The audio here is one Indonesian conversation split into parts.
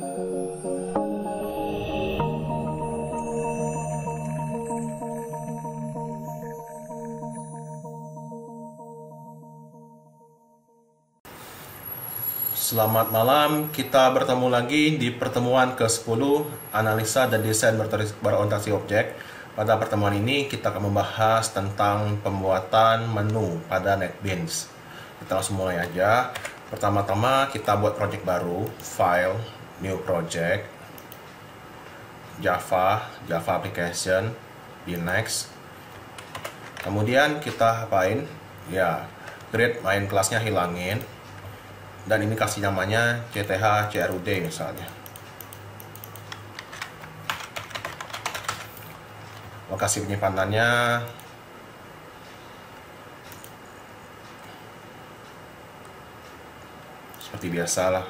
Selamat malam, kita bertemu lagi di pertemuan ke-10 Analisa dan Desain Berorientasi Objek. Pada pertemuan ini kita akan membahas tentang pembuatan menu pada NetBeans. Kita langsung mulai aja. Pertama-tama kita buat project baru, File, New Project, Java Application, di Next. Kemudian kita apain? Ya, create main kelasnya hilangin. Dan ini kasih namanya CTH CRUD misalnya. Lokasi penyimpanannya seperti biasa lah.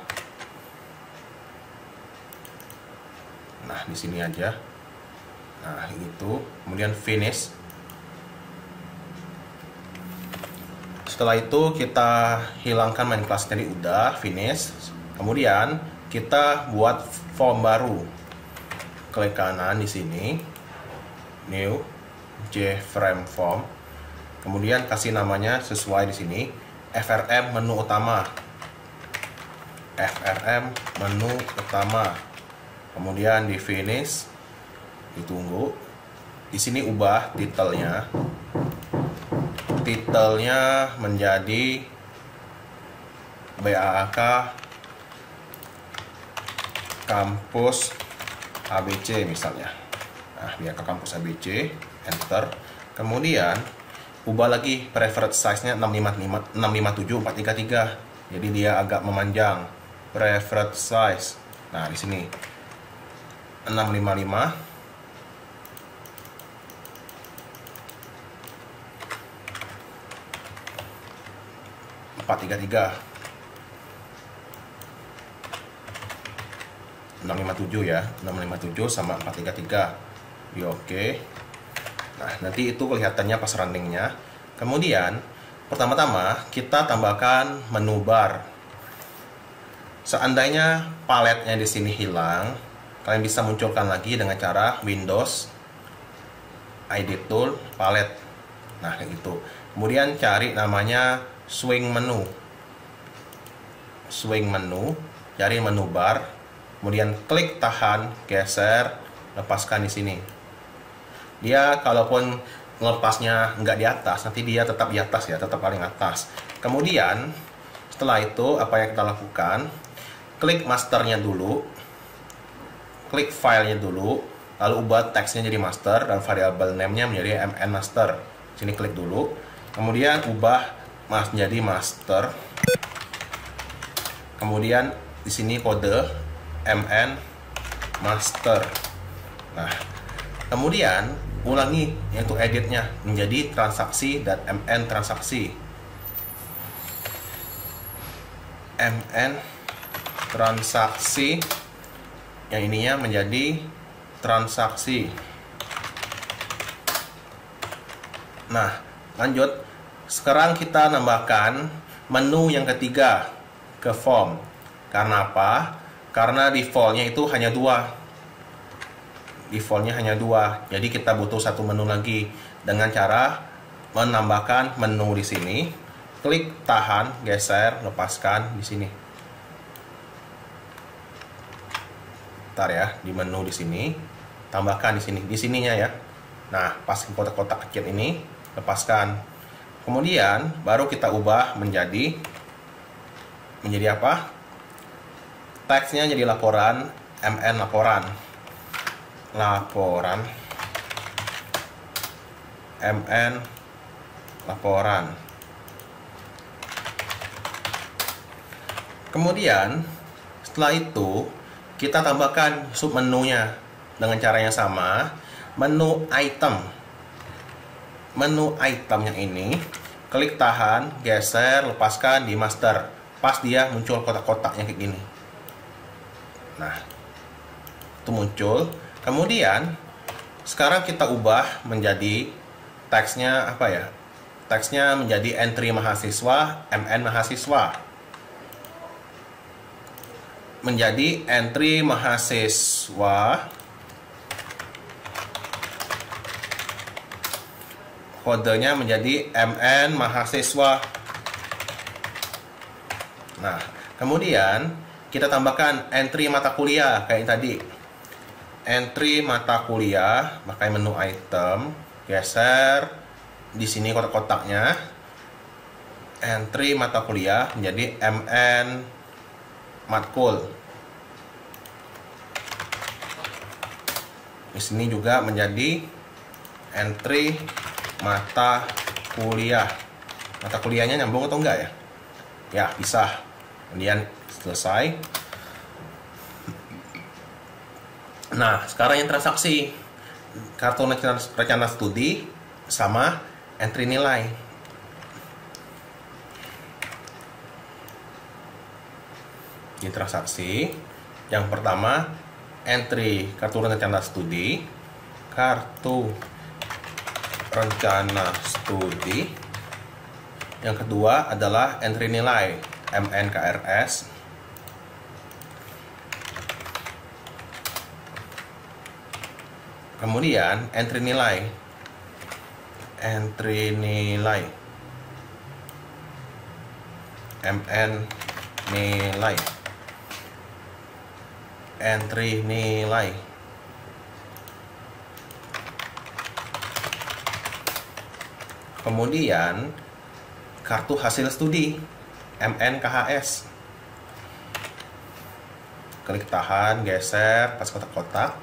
Nah, di sini aja. Nah, gitu. Kemudian finish. Setelah itu kita hilangkan main class tadi, udah finish. Kemudian kita buat form baru. Klik kanan di sini, new JFrame form. Kemudian kasih namanya sesuai di sini, FRM menu utama. FRM menu utama. Kemudian di finish, ditunggu. Di sini ubah titelnya. Titelnya menjadi BAAK Kampus ABC misalnya. Nah, BAAK Kampus ABC, enter. Kemudian ubah lagi preferred size-nya 657 433. Jadi dia agak memanjang. Preferred size. Nah, di sini 655 433 657 ya, 657 sama 433 di oke. Nah, nanti itu kelihatannya pas runningnya. Kemudian pertama-tama kita tambahkan menu bar. Seandainya paletnya di sini hilang, kalian bisa munculkan lagi dengan cara Windows Edit Tool Palet. Nah, kayak gitu. Kemudian cari namanya swing menu, cari menu bar, kemudian klik tahan, geser, lepaskan di sini. Dia kalaupun ngelepasnya nggak di atas, nanti dia tetap di atas ya, tetap paling atas. Kemudian setelah itu apa yang kita lakukan? Klik masternya dulu, klik filenya dulu, lalu ubah teksnya jadi master dan variable name-nya menjadi mn master. Sini klik dulu, kemudian ubah jadi master. Kemudian di sini kode mn master. Nah, kemudian ulangi yaitu editnya menjadi transaksi dan mn transaksi. Mn transaksi yang ininya menjadi transaksi. Nah, lanjut. Sekarang kita nambahkan menu yang ketiga ke form. Karena apa? Karena defaultnya itu hanya 2. Defaultnya hanya 2. Jadi kita butuh satu menu lagi dengan cara menambahkan menu di sini. Klik tahan, geser, lepaskan di sini. Bentar ya, di menu di sini, tambahkan di sini, di sininya ya. Nah, pas kotak-kotak kecil ini, lepaskan. Kemudian baru kita ubah menjadi apa? Teksnya jadi laporan, mn laporan, mn laporan. Kemudian setelah itu kita tambahkan submenunya dengan cara yang sama, menu item. Menu itemnya ini klik tahan, geser, lepaskan di master. Pas dia muncul kotak-kotaknya kayak gini. Nah, itu muncul. Kemudian sekarang kita ubah menjadi teksnya apa ya? Teksnya menjadi entry mahasiswa, mn mahasiswa. menjadi entry mahasiswa. Kodenya menjadi MN mahasiswa. Nah, kemudian kita tambahkan entry mata kuliah kayak tadi. Entry mata kuliah, pakai menu item, geser di sini kotak-kotaknya. Entry mata kuliah menjadi MN matkul. Di sini juga menjadi entry mata kuliah. Mata kuliahnya nyambung atau enggak ya? Ya, bisa. Kemudian selesai. Nah, sekarang yang transaksi. Kartu rencana studi sama entry nilai. Di transaksi, yang pertama entry kartu rencana studi, kartu rencana studi. Yang kedua adalah entry nilai MNKRS. Kemudian entry nilai MN nilai, entry nilai. Kemudian kartu hasil studi MNKHS. Klik tahan, geser pas kotak-kotak.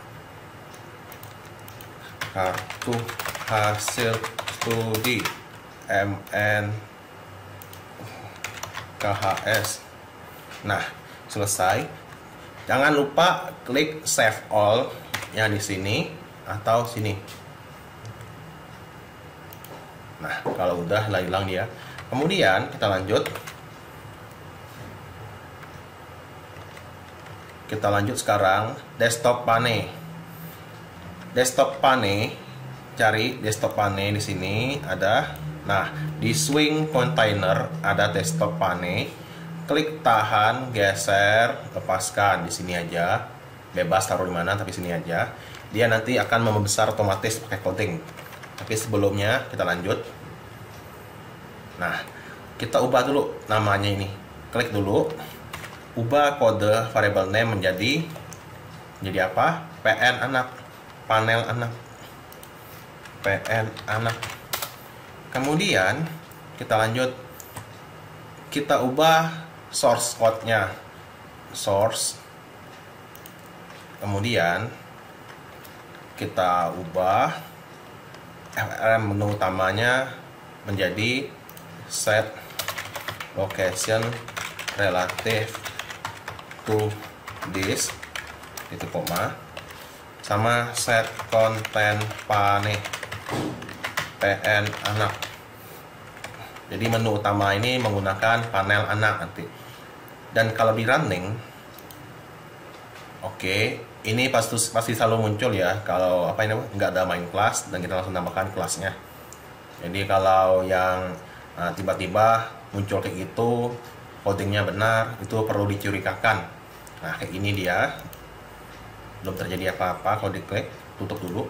Kartu hasil studi MNKHS. Nah, selesai. Jangan lupa klik save all yang di sini atau sini. Nah, kalau udah hilang dia. Kemudian kita lanjut. Kita lanjut sekarang desktop pane. Desktop pane, cari desktop pane di sini ada. Nah, di swing container ada desktop pane. Klik tahan, geser, lepaskan di sini aja. Bebas taruh di mana, tapi sini aja. Dia nanti akan membesar otomatis pakai coding. Tapi sebelumnya kita lanjut. Nah, kita ubah dulu namanya ini. Klik dulu. Ubah kode variable name menjadi apa? PN anak. Panel anak. PN anak. Kemudian kita lanjut. Kita ubah source code-nya. Source. Kemudian kita ubah menu utamanya menjadi set location relative to disk itu koma, sama set content pane PN anak. Jadi menu utama ini menggunakan panel anak nanti. Dan kalau di running, oke, ini pasti selalu muncul ya kalau apa ini nggak ada main class dan kita langsung tambahkan kelasnya. Jadi kalau yang tiba-tiba muncul kayak gitu, codingnya benar, itu perlu dicurigakan. Nah, kayak ini dia, belum terjadi apa-apa. Kalau diklik, tutup dulu.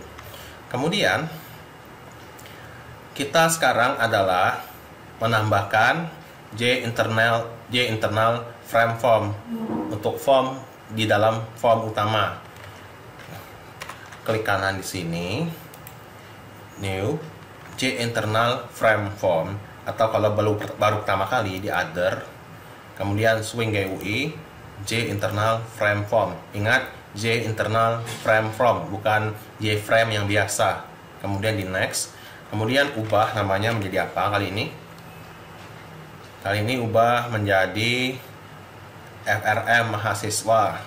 Kemudian kita sekarang adalah menambahkan J internal frame form untuk form di dalam form utama. Klik kanan di sini, new J internal frame form, atau kalau baru pertama kali di other, kemudian swing GUI J internal frame form. Ingat, J internal frame form, bukan J frame yang biasa. Kemudian di next, kemudian ubah namanya menjadi apa kali ini? Kali ini ubah menjadi FRM mahasiswa.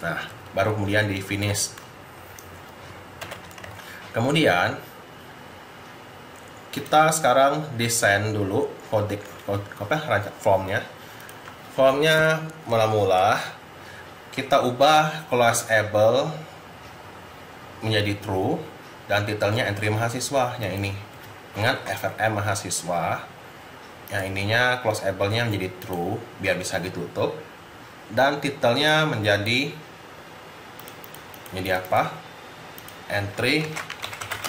Nah, baru kemudian di finish. Kemudian kita sekarang desain dulu formnya. Formnya mula-mula kita ubah class able menjadi true dan titelnya entry mahasiswa yang ini. Ingat FRM mahasiswa. Yang ininya closable-nya menjadi true biar bisa ditutup, dan titelnya menjadi apa? Entry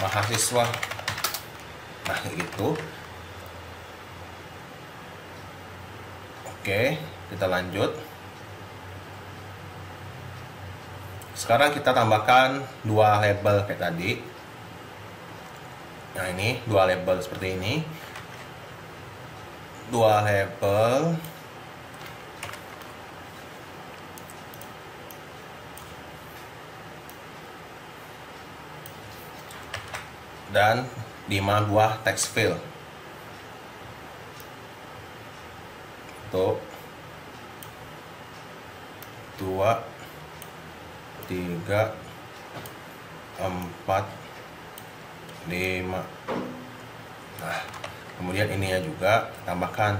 mahasiswa. Nah, kayak gitu. Oke, kita lanjut. Sekarang kita tambahkan 2 label kayak tadi. Nah, ini 2 label seperti ini. 2 label. Dan 5 buah text field. Untuk 2, 3, 4, 5. Nah, kemudian ininya juga tambahkan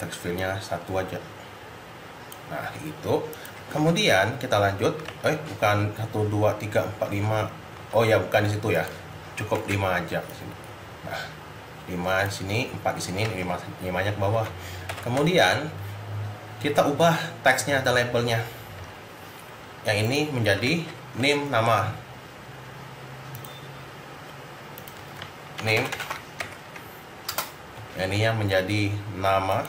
text fieldnya 1 aja. Nah, itu. Kemudian kita lanjut. Bukan 1, 2, 3, 4, 5. Oh ya, bukan di situ ya. Cukup 5 aja di sini. Nah, 5 di sini, 4 di sini, 5-nya ke bawah. Kemudian kita ubah teksnya atau labelnya. Yang ini menjadi name, nama. Name. Yang ininya menjadi nama.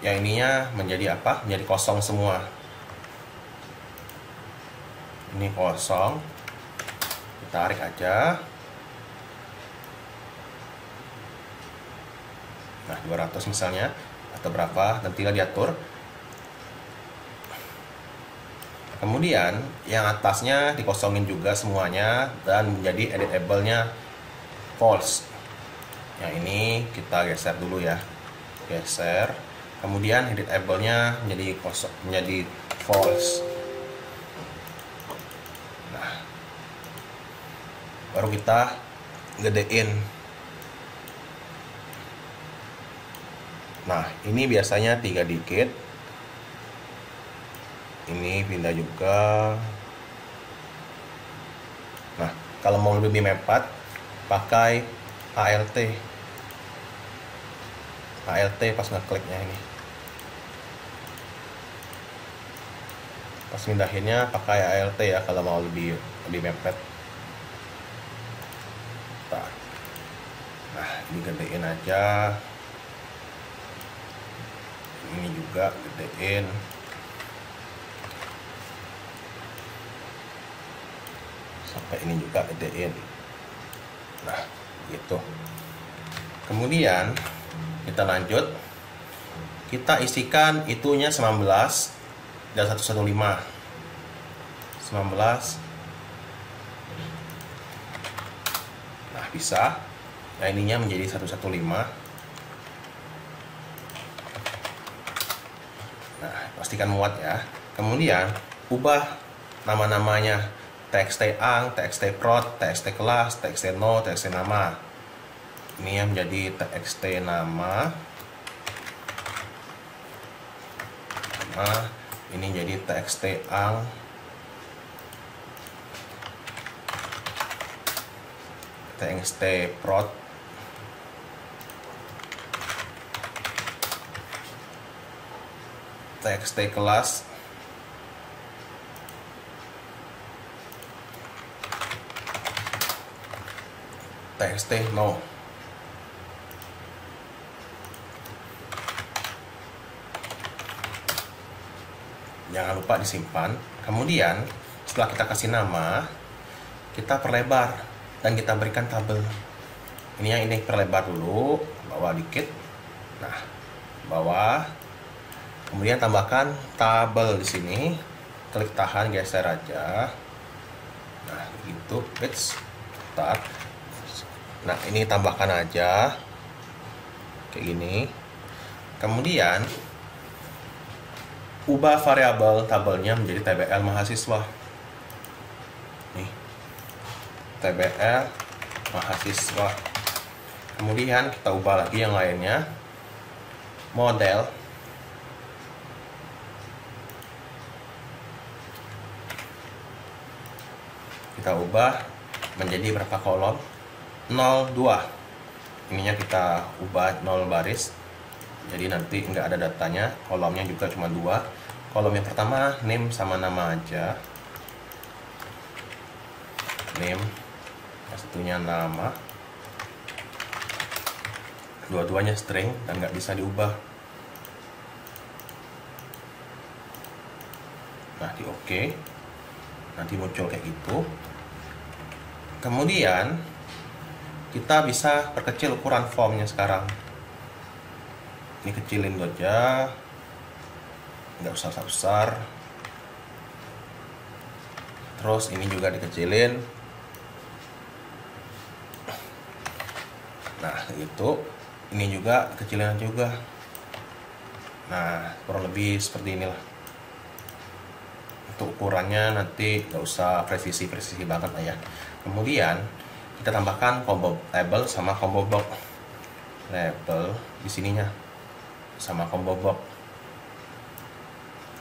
Yang ininya menjadi apa? Menjadi kosong semua. Ini kosong. Kita tarik aja. Nah, 200 misalnya, atau berapa, dan tinggal diatur. Kemudian yang atasnya dikosongin juga semuanya dan menjadi editable-nya false. Yang ini kita geser dulu ya. Geser. Kemudian editable-nya menjadi kosong, menjadi false. Nah, baru kita gedein. Nah, ini biasanya 3 dikit. Ini pindah juga. Nah, kalau mau lebih mepet, pakai ALT. ALT pas ngekliknya ini. Pas pindahinnya pakai ALT ya kalau mau lebih mepet. Nah, ini gedein aja. Ini juga gedein. Sampai ini juga gedein. Nah, gitu. Kemudian kita lanjut. Kita isikan itunya 19 dan 115. 19. Nah, bisa. Nah, ininya menjadi 115. Nah, pastikan muat ya. Kemudian ubah nama-namanya. TXT ang, TXT prod, TXT kelas, TXT no, TXT nama. Ini yang menjadi TXT nama. Ini jadi TXT ang. TXT prod. TXT kelas. TXT no. Jangan lupa disimpan. Kemudian setelah kita kasih nama, kita perlebar dan kita berikan tabel. Ini yang ini perlebar dulu, bawah dikit. Nah, bawah. Kemudian tambahkan tabel di sini. Klik tahan, geser aja. Nah, gitu. Start. Nah, ini tambahkan aja kayak gini. Kemudian ubah variabel tabelnya menjadi TBL mahasiswa. Nih, TBL mahasiswa. Kemudian kita ubah lagi yang lainnya. Model. Kita ubah menjadi berapa kolom? 02. Ininya kita ubah 0 baris. Jadi nanti nggak ada datanya. Kolomnya juga cuma 2. Kolom yang pertama name sama nama aja. Name. Yang satunya nama. Dua-duanya string dan nggak bisa diubah. Nah, di OK. Nanti muncul kayak gitu. Kemudian kita bisa perkecil ukuran formnya sekarang. Ini kecilin dulu aja, nggak usah besar. Terus ini juga dikecilin. Nah, itu ini juga kecilin juga. Nah, kurang lebih seperti inilah. Untuk ukurannya nanti nggak usah presisi banget lah ya. Kemudian kita tambahkan combo label sama combo box. Label di sininya sama combo box.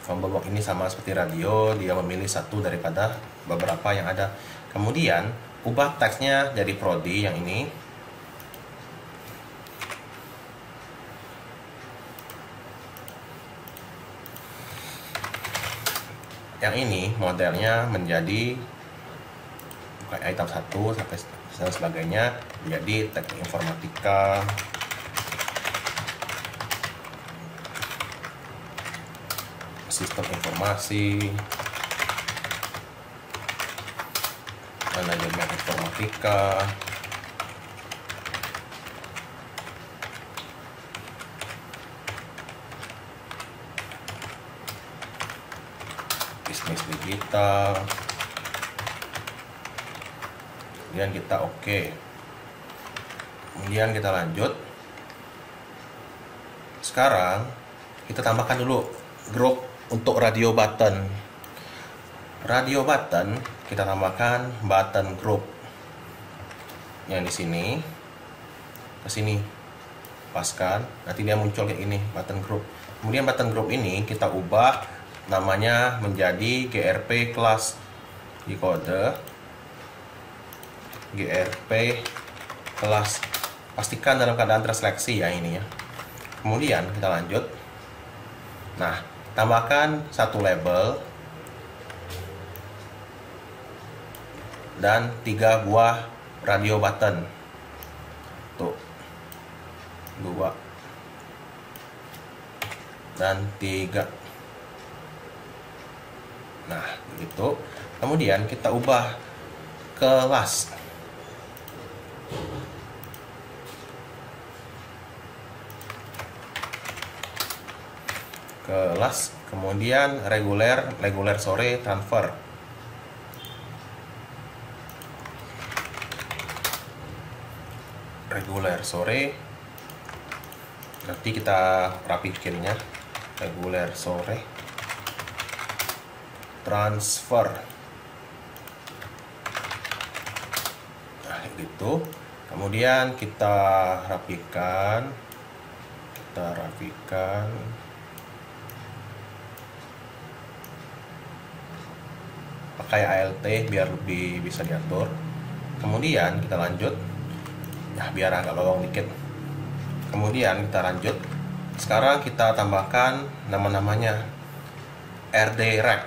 Combo box ini sama seperti radio, dia memilih satu daripada beberapa yang ada. Kemudian ubah teksnya jadi prodi yang ini. Yang ini modelnya menjadi item 1 sampai dan sebagainya, menjadi teknik informatika, sistem informasi, manajemen informatika, bisnis digital. Kemudian kita OK. Kemudian kita lanjut. Sekarang kita tambahkan dulu grup untuk radio button. Radio button kita tambahkan button group. Yang di sini ke sini. Paskan, nanti dia muncul kayak ini, button group. Kemudian button group ini kita ubah namanya menjadi GRP class. Di kode GRP kelas, pastikan dalam keadaan terseleksi ya ini ya. Kemudian kita lanjut. Nah, tambahkan satu label dan 3 buah radio button. Tuh, 2 dan 3. Nah, begitu. Kemudian kita ubah kelas. Kelas, kemudian reguler sore transfer. Reguler sore, nanti kita rapikinnya. Reguler sore transfer. Nah, gitu. Kemudian kita rapikan. Pakai ALT biar lebih bisa diatur. Kemudian kita lanjut. Nah, biar agak lowong dikit. Kemudian kita lanjut. Sekarang kita tambahkan nama-namanya. RD Rec.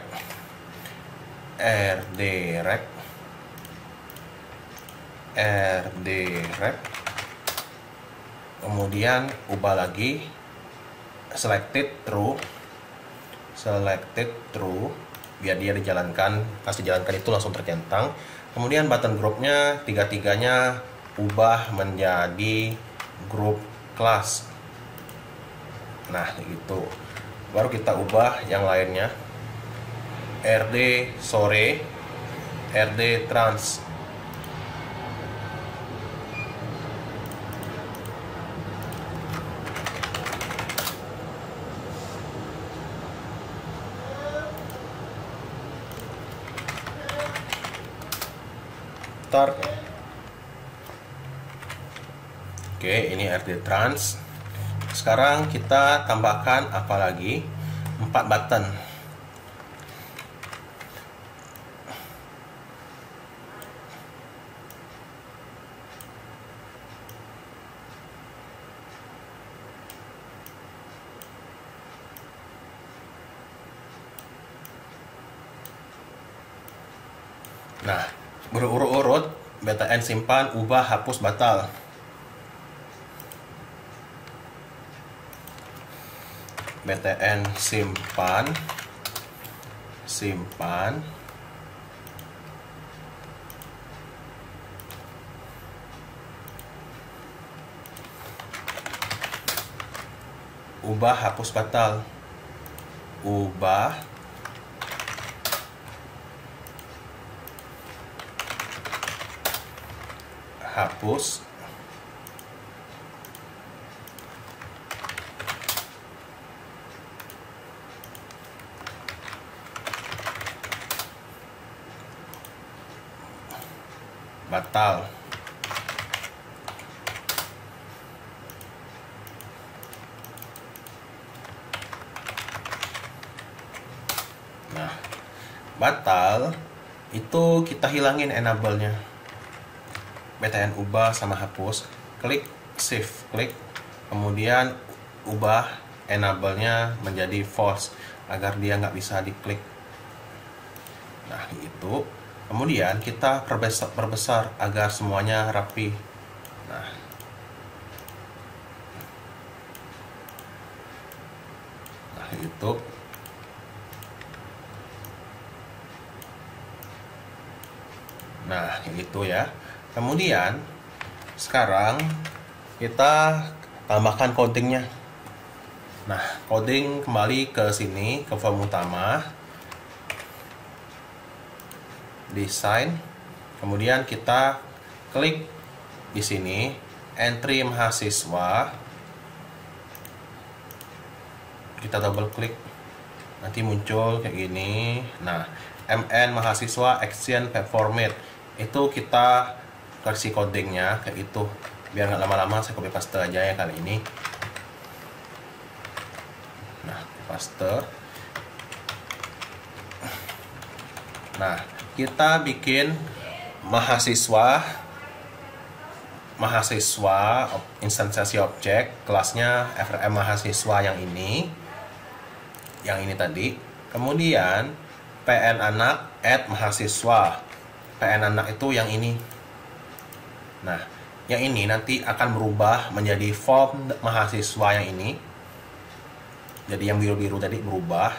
Kemudian ubah lagi selected true biar dia dijalankan. Pas dijalankan itu langsung tercentang. Kemudian button groupnya 3-3-nya ubah menjadi group class. Nah, gitu. Baru kita ubah yang lainnya. RD sore, RD trans. Oke, ini RD trans. Sekarang kita tambahkan apa lagi? 4 button. Nah, berurut-urut, BTN simpan, ubah, hapus, batal. BTN simpan, ubah, hapus, batal. Ubah, hapus, batal. Nah, batal itu kita hilangin enable-nya. BTN ubah sama hapus, klik shift klik, kemudian ubah enable-nya menjadi false agar dia nggak bisa diklik. Nah, itu kemudian kita perbesar agar semuanya rapi. Nah, itu ya. Kemudian sekarang kita tambahkan codingnya. Nah, coding kembali ke sini, ke form utama, desain, kemudian kita klik di sini entry mahasiswa, kita double klik, nanti muncul kayak gini. Nah, MN mahasiswa action performate itu kita kasih codingnya kayak itu. Biar nggak lama-lama, saya copy paste aja ya kali ini. Nah, paste. Nah, kita bikin mahasiswa instansiasi objek, kelasnya FRM mahasiswa yang ini tadi. Kemudian PN anak add mahasiswa, PN anak itu yang ini. Nah, yang ini nanti akan berubah menjadi form mahasiswa yang ini. Jadi yang biru-biru tadi berubah.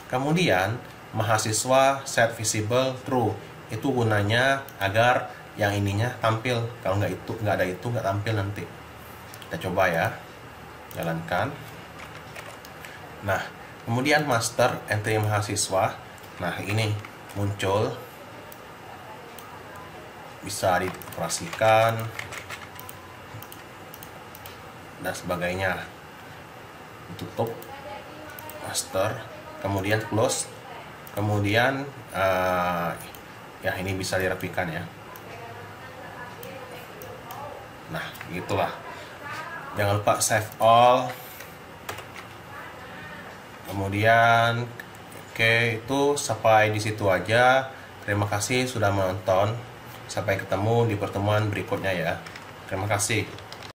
Kemudian mahasiswa set visible true, itu gunanya agar yang ininya tampil. Kalau nggak ada itu nggak tampil nanti. Kita coba ya, jalankan. Nah, kemudian master entry mahasiswa. Nah, ini muncul, bisa dioperasikan dan sebagainya. Tutup master, kemudian close, kemudian ya ini bisa dirapikan ya. Nah, gitulah. Jangan lupa save all. Kemudian oke, itu sampai di situ aja. Terima kasih sudah menonton. Sampai ketemu di pertemuan berikutnya ya. Terima kasih.